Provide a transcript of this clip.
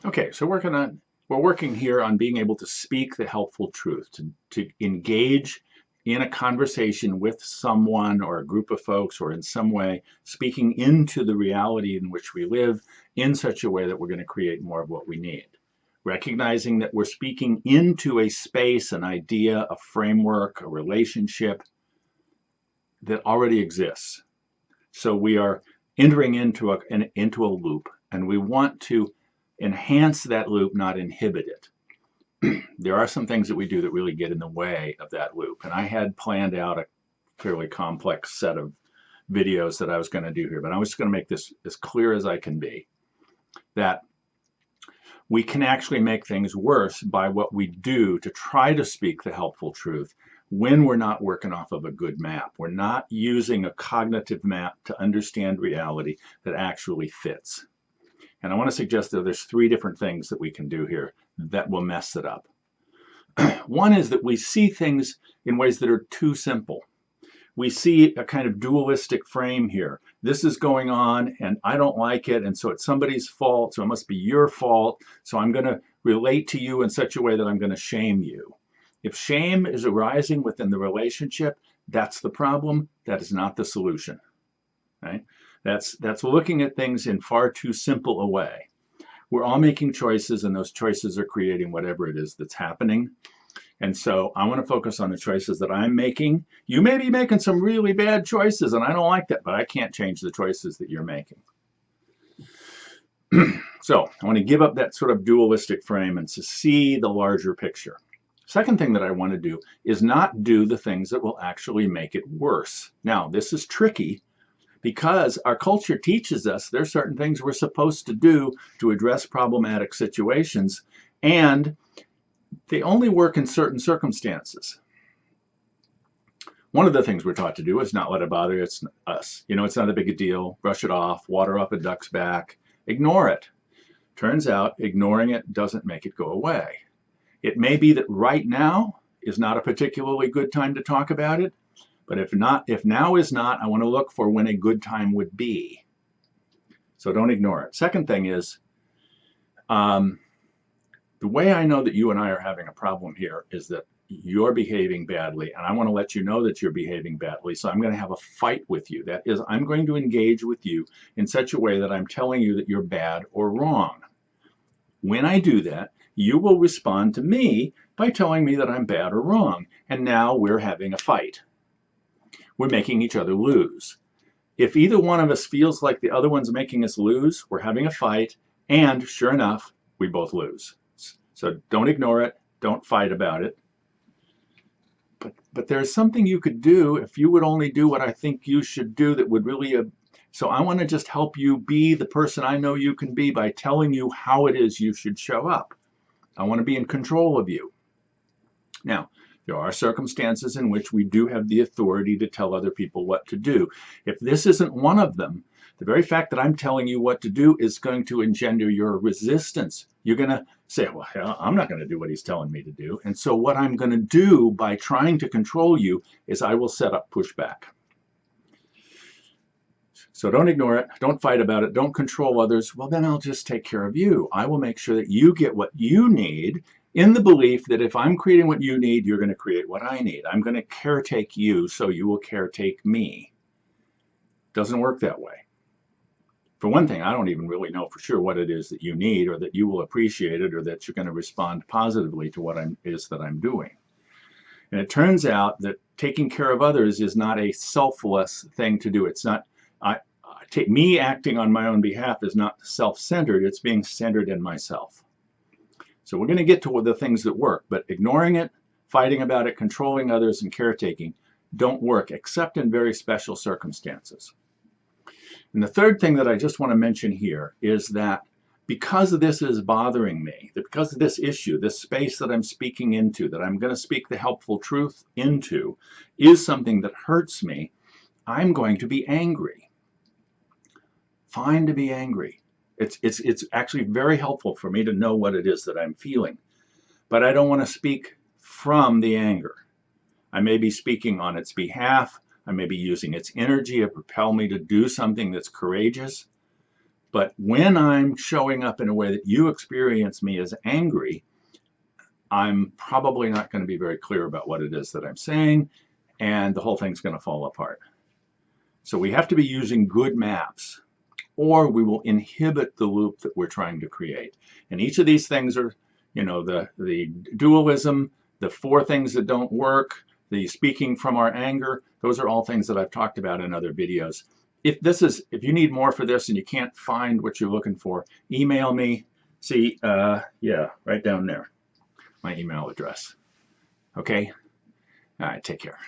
Okay, so we're working here on being able to speak the helpful truth, to engage in a conversation with someone or a group of folks or in some way speaking into the reality in which we live in such a way that we're going to create more of what we need. Recognizing that we're speaking into a space, an idea, a framework, a relationship that already exists. So we are entering into a loop, and we want to enhance that loop, not inhibit it. There are some things that we do that really get in the way of that loop. And I had planned out a fairly complex set of videos that I was going to do here, but I was just going to make this as clear as I can be, that we can actually make things worse by what we do to try to speak the helpful truth when we're not working off of a good map. We're not using a cognitive map to understand reality that actually fits. And I want to suggest that there's three different things that we can do here that will mess it up. One is that we see things in ways that are too simple. We see a kind of dualistic frame here. This is going on and I don't like it, and so it's somebody's fault, so it must be your fault, so I'm going to relate to you in such a way that I'm going to shame you. If shame is arising within the relationship, that's the problem. That is not the solution. Right? That's looking at things in far too simple a way. We're all making choices, and those choices are creating whatever it is that's happening. And so I want to focus on the choices that I'm making. You may be making some really bad choices, and I don't like that, but I can't change the choices that you're making. So I want to give up that sort of dualistic frame and to see the larger picture. Second thing that I want to do is not do the things that will actually make it worse. Now, this is tricky because our culture teaches us there's certain things we're supposed to do to address problematic situations, and they only work in certain circumstances. One of the things we're taught to do is not let it bother us. It's not a big a deal. Brush it off, water off a duck's back, ignore it. Turns out ignoring it doesn't make it go away. It may be that right now is not a particularly good time to talk about it, but if now is not, I want to look for when a good time would be. So don't ignore it. Second thing is, the way I know that you and I are having a problem here is that you're behaving badly, and I want to let you know that you're behaving badly, so I'm going to have a fight with you. That is, I'm going to engage with you in such a way that I'm telling you that you're bad or wrong. When I do that, you will respond to me by telling me that I'm bad or wrong, and now we're having a fight. We're making each other lose. If either one of us feels like the other one's making us lose, we're having a fight, and sure enough, we both lose. So don't ignore it. Don't fight about it. But there's something you could do if you would only do what I think you should do that would really... So I want to just help you be the person I know you can be by telling you how it is you should show up. I want to be in control of you. Now, there are circumstances in which we do have the authority to tell other people what to do. If this isn't one of them, the very fact that I'm telling you what to do is going to engender your resistance. You're going to say, well, hell, I'm not going to do what he's telling me to do. And so what I'm going to do by trying to control you is I will set up pushback. So don't ignore it. Don't fight about it. Don't control others. Well, then I'll just take care of you. I will make sure that you get what you need, in the belief that if I'm creating what you need, you're going to create what I need. I'm going to caretake you, so you will caretake me. Doesn't work that way. For one thing, I don't even really know for sure what it is that you need, or that you will appreciate it, or that you're going to respond positively to what it is that I'm doing. And it turns out that taking care of others is not a selfless thing to do. It's not, me acting on my own behalf is not self-centered. It's being centered in myself. So we're going to get to the things that work, but ignoring it, fighting about it, controlling others, and caretaking don't work, except in very special circumstances. And the third thing that I just want to mention here is that because this is bothering me, that because of this issue, this space that I'm speaking into, that I'm going to speak the helpful truth into, is something that hurts me, I'm going to be angry. Fine to be angry. It's actually very helpful for me to know what it is that I'm feeling. But I don't want to speak from the anger. I may be speaking on its behalf. I may be using its energy to propel me to do something that's courageous. But when I'm showing up in a way that you experience me as angry, I'm probably not going to be very clear about what it is that I'm saying, and the whole thing's going to fall apart. So we have to be using good maps, or we will inhibit the loop that we're trying to create. And each of these things are, the dualism, the four things that don't work, the speaking from our anger, those are all things that I've talked about in other videos. If you need more for this and you can't find what you're looking for, email me. See, yeah, right down there, my email address. Okay? All right, take care.